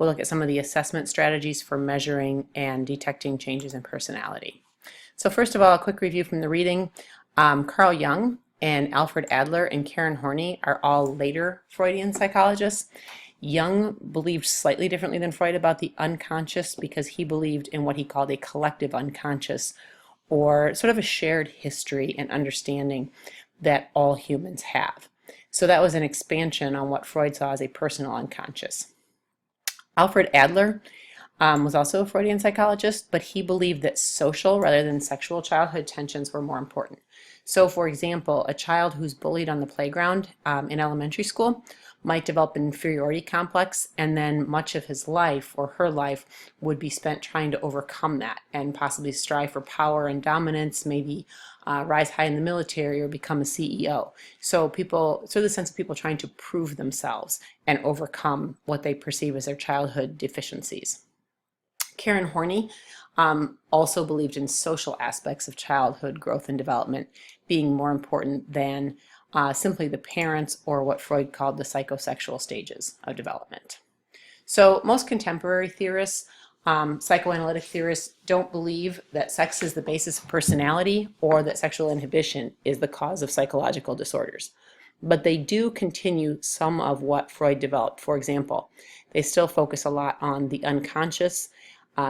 We'll look at some of the assessment strategies for measuring and detecting changes in personality. So first of all, a quick review from the reading. Carl Jung and Alfred Adler and Karen Horney are all later Freudian psychologists. Jung believed slightly differently than Freud about the unconscious because he believed in what he called a collective unconscious, or sort of a shared history and understanding that all humans have. So that was an expansion on what Freud saw as a personal unconscious. Alfred Adler was also a Freudian psychologist, but he believed that social rather than sexual childhood tensions were more important. So, for example, a child who's bullied on the playground in elementary school might develop an inferiority complex, and then much of his life or her life would be spent trying to overcome that and possibly strive for power and dominance, maybe rise high in the military or become a CEO. So the sense of people trying to prove themselves and overcome what they perceive as their childhood deficiencies. Karen Horney also believed in social aspects of childhood growth and development being more important than simply the parents or what Freud called the psychosexual stages of development. So most contemporary theorists, psychoanalytic theorists, don't believe that sex is the basis of personality or that sexual inhibition is the cause of psychological disorders. But they do continue some of what Freud developed. For example, they still focus a lot on the unconscious.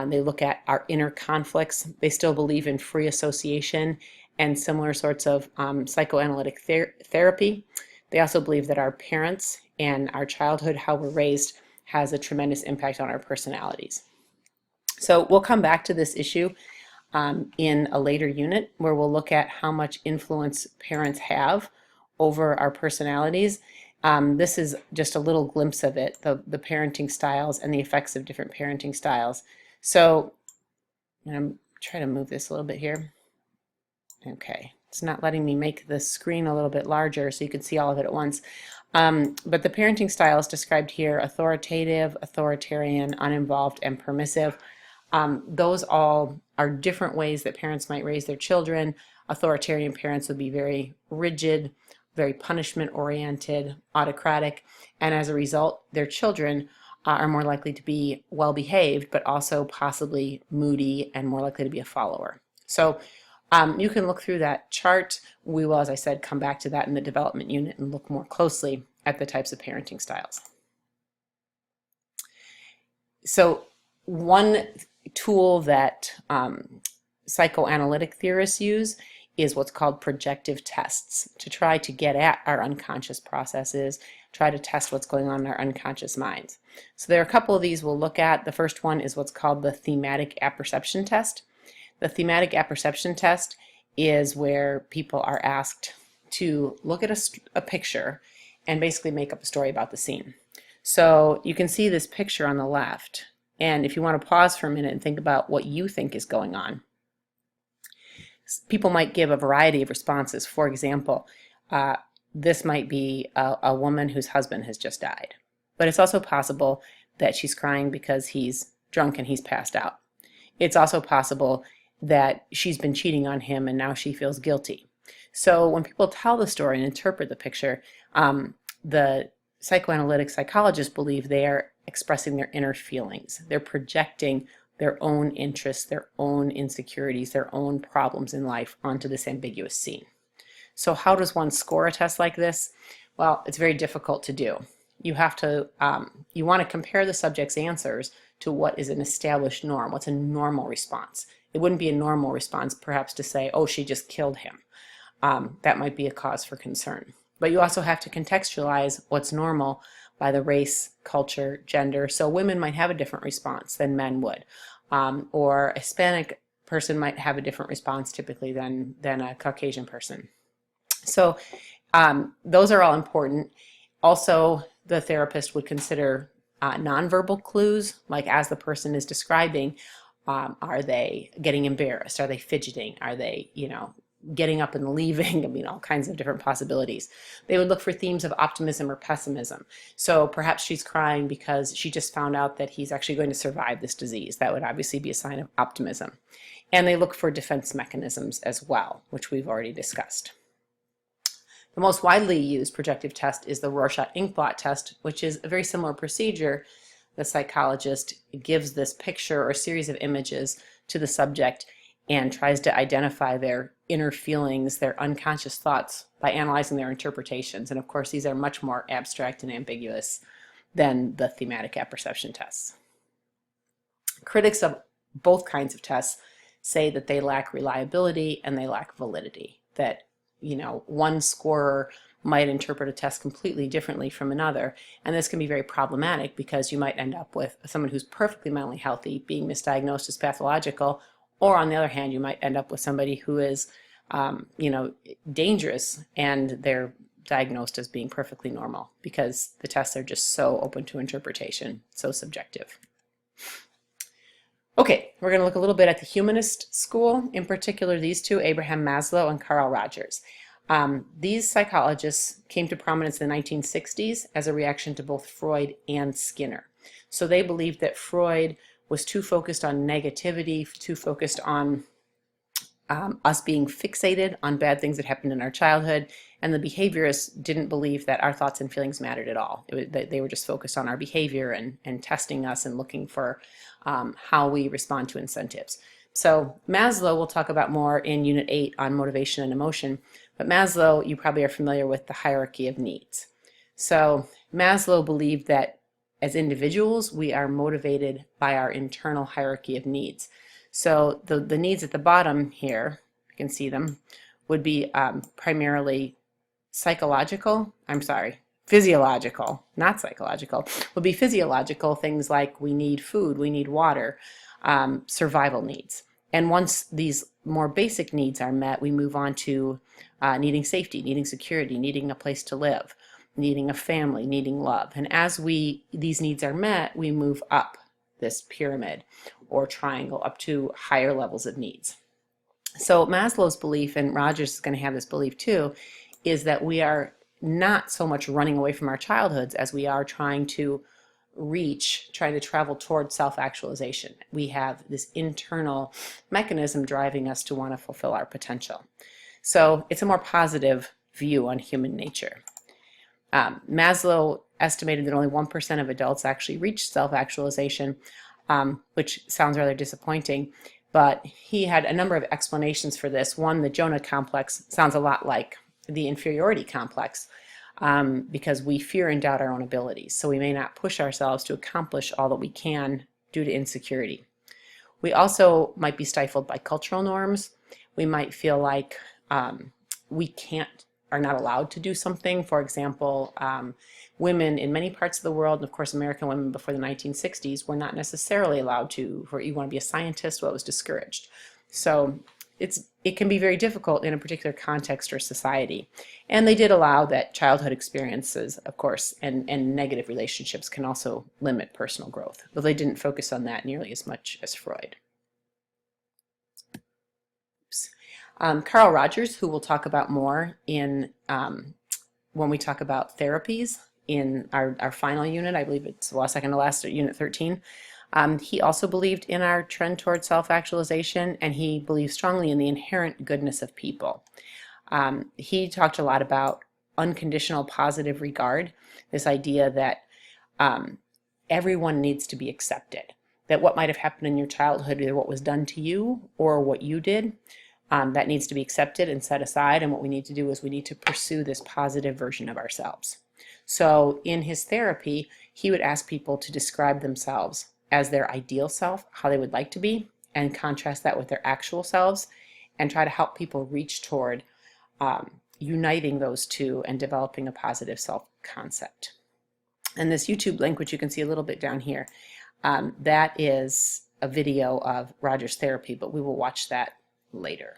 They look at our inner conflicts. They still believe in free association and similar sorts of psychoanalytic therapy. They also believe that our parents and our childhood, how we're raised, has a tremendous impact on our personalities. So we'll come back to this issue in a later unit where we'll look at how much influence parents have over our personalities. This is just a little glimpse of it, the parenting styles and the effects of different parenting styles. So I'm going to try to move this a little bit here. Okay, it's not letting me make the screen a little bit larger so you can see all of it at once. But the parenting styles described here: authoritative, authoritarian, uninvolved, and permissive. Those all are different ways that parents might raise their children. Authoritarian parents would be very rigid, very punishment-oriented, autocratic, and as a result, their children are more likely to be well-behaved, but also possibly moody and more likely to be a follower. So you can look through that chart. We will, as I said, come back to that in the development unit and look more closely at the types of parenting styles. So one tool that psychoanalytic theorists use is what's called projective tests to try to get at our unconscious processes, try to test what's going on in our unconscious minds. So there are a couple of these we'll look at. The first one is what's called the thematic apperception test. The thematic apperception test is where people are asked to look at a picture and basically make up a story about the scene. So you can see this picture on the left, and if you want to pause for a minute and think about what you think is going on, people might give a variety of responses. For example, this might be a woman whose husband has just died. But it's also possible that she's crying because he's drunk and he's passed out. It's also possible that she's been cheating on him and now she feels guilty. So when people tell the story and interpret the picture, the psychoanalytic psychologists believe they are expressing their inner feelings. They're projecting their own interests, their own insecurities, their own problems in life onto this ambiguous scene. So how does one score a test like this? Well, it's very difficult to do. You have to, you want to compare the subject's answers to what is an established norm. What's a normal response? It wouldn't be a normal response, perhaps, to say, oh, she just killed him. That might be a cause for concern. But you also have to contextualize what's normal by the race, culture, gender. So women might have a different response than men would. Or a Hispanic person might have a different response typically than a Caucasian person. So those are all important. Also, the therapist would consider nonverbal clues, like as the person is describing, are they getting embarrassed? Are they fidgeting? Are they, getting up and leaving? I mean, all kinds of different possibilities. They would look for themes of optimism or pessimism. So perhaps she's crying because she just found out that he's actually going to survive this disease. That would obviously be a sign of optimism. And they look for defense mechanisms as well, which we've already discussed. The most widely used projective test is the Rorschach ink blot test, which is a very similar procedure the psychologist gives this picture or series of images to the subject and tries to identify their inner feelings, their unconscious thoughts, by analyzing their interpretations. And of course, these are much more abstract and ambiguous than the thematic apperception tests. Critics of both kinds of tests say that they lack reliability and they lack validity, that one scorer might interpret a test completely differently from another, and this can be very problematic because you might end up with someone who's perfectly mentally healthy being misdiagnosed as pathological, or on the other hand, you might end up with somebody who is dangerous and they're diagnosed as being perfectly normal because the tests are just so open to interpretation, so subjective. Okay, we're going to look a little bit at the humanist school, in particular these two, Abraham Maslow and Carl Rogers. These psychologists came to prominence in the 1960s as a reaction to both Freud and Skinner. So they believed that Freud was too focused on negativity, too focused on us being fixated on bad things that happened in our childhood, and the behaviorists didn't believe that our thoughts and feelings mattered at all. They were just focused on our behavior and testing us and looking for how we respond to incentives. So Maslow we'll talk about more in Unit 8 on motivation and emotion, but Maslow, you probably are familiar with the hierarchy of needs. So Maslow believed that as individuals, we are motivated by our internal hierarchy of needs. So the needs at the bottom here, you can see them, would be primarily physiological, not psychological, would be physiological things like we need food, we need water, survival needs. And once these more basic needs are met, we move on to needing safety, needing security, needing a place to live, needing a family, needing love. And as these needs are met, we move up this pyramid or triangle up to higher levels of needs. So Maslow's belief, and Rogers is going to have this belief too, is that we are not so much running away from our childhoods as we are trying to travel toward self-actualization. We have this internal mechanism driving us to want to fulfill our potential. So it's a more positive view on human nature. Maslow estimated that only 1% of adults actually reach self-actualization, which sounds rather disappointing, but he had a number of explanations for this. One, the Jonah complex, sounds a lot like the inferiority complex, because we fear and doubt our own abilities. So we may not push ourselves to accomplish all that we can due to insecurity. We also might be stifled by cultural norms. We might feel like we are not allowed to do something. For example, women in many parts of the world, and of course American women before the 1960s, were not necessarily allowed to, or you want to be a scientist, well, it was discouraged. So it can be very difficult in a particular context or society. And they did allow that childhood experiences, of course, and negative relationships can also limit personal growth, though they didn't focus on that nearly as much as Freud. Carl Rogers, who we'll talk about more in when we talk about therapies in our final unit, I believe it's the second to last, Unit 13. He also believed in our trend toward self-actualization, and he believed strongly in the inherent goodness of people. He talked a lot about unconditional positive regard, this idea that everyone needs to be accepted, that what might have happened in your childhood, either what was done to you or what you did, that needs to be accepted and set aside, and what we need to do is we need to pursue this positive version of ourselves. So in his therapy, he would ask people to describe themselves as their ideal self, how they would like to be, and contrast that with their actual selves, and try to help people reach toward uniting those two and developing a positive self-concept. And this YouTube link, which you can see a little bit down here, that is a video of Rogers' therapy, but we will watch that later.